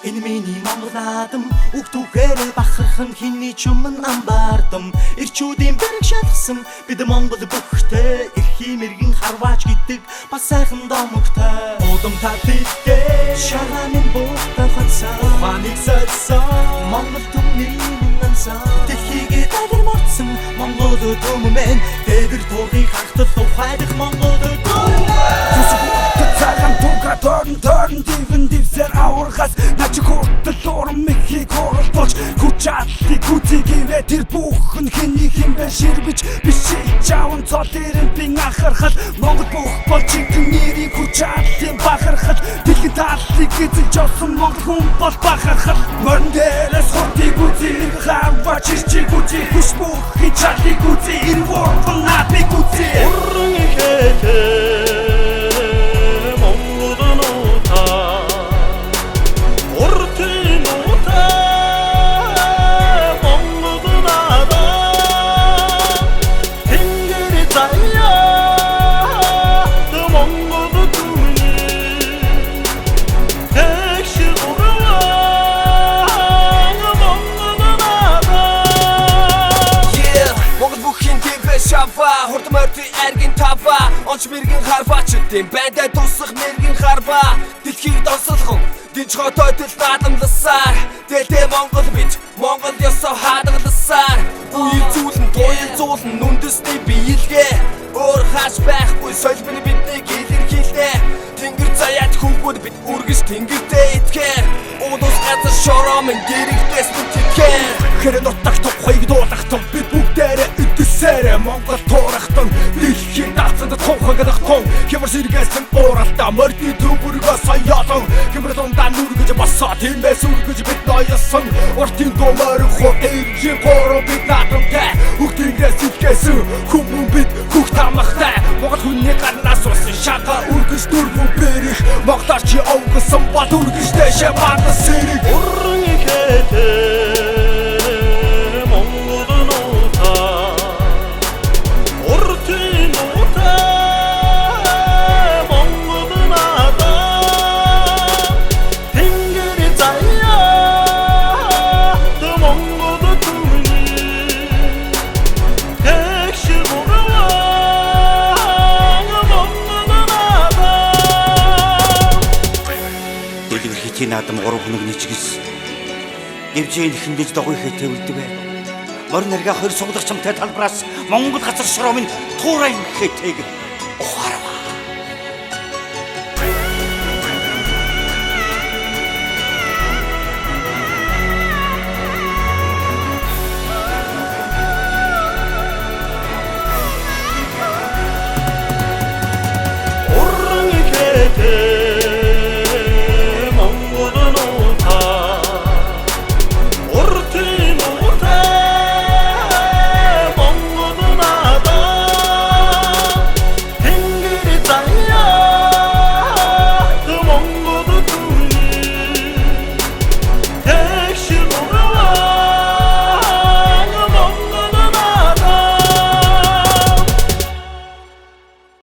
Энэ миний Монгол наадам үг түүхээр бахархан хиний ч өмнө амбардам ирчүүдийн бэрэг шалгасан бид Монгол бүхтэй эрхий мэргэн харваач гэдэг бас сайхан домогтой удам татилгээ шагааны буухтай хатсан ухааныг сольсон Монгол түмний нансан дэлхийгээ дагар мордсон Монгол түмэн дэгэр туурыг хахтал ухайдах Монгол Торн дивэн дивсэр аваргас начи хүртэл урам мэхийг оролдуулж хүчааллыг үзэгээвэ тэр бүхэн хэний хэмбэ ширбэж биший чаван цолэрэн бин ахархал Монгол бүх бол чигэн нэрийг хүчааллын бахархал дэлхийн тааллыг эзэлж олсон Монгол хүн бол бахархал морин дээрээс хурдыг үзээ хаваач ирчиг үзээ хүч бүхий чаллыг үзээ энэ ворвол наадыг үзээ уран ихэхэ Хурд морды эргэн тава онч мэргэн харваачдын байдай тусах мэргэн харва дэлхийг донсолхон диж хотойдол наадамласаар дэлдэ Монгол бич Монгол ёсоо хаадагласаар үйл зүйлэн туял зуулн үндэсний биелгээ өөр хааш байхгүй соёл биний биднийг илэрхийлээ тэнгэр заяад хүүгүүд бид үргэж тэнгэртэй итгэр удус газар шороомын дэрэгдээс нүтгэр хэрэг нутаг тухайг дуулах том бид бүгдээрээ үдсээрээ Монгол туурахтан дэлхийн даацад тухайгдах том хямар сэргээсэн ууралта мордны төвөргөө саяалан хямар дундаа нүргэж басаа тиймээс үргэж бид ноёсон уртын домоор хот эржи горо бид наадамтай бүгдээрээс илгээсэн хүмүүн бид хүүх тамахтай Монгол хүний гарнаас усан шага үргэж дөрвөн бэрэх Монголоор чи овгсон бат үргэж дэшээ баатас сэрэг уран ихэхэ наадам 3 хоног нийчгээс эвжийн нэхэндэж догоо ихэд төвлөдөг бай. Морин нэргээ 2 суглагчамтай талбараас Монгол газар шороомын туурай ихэтэйг ухаарва. Уран ихэтэй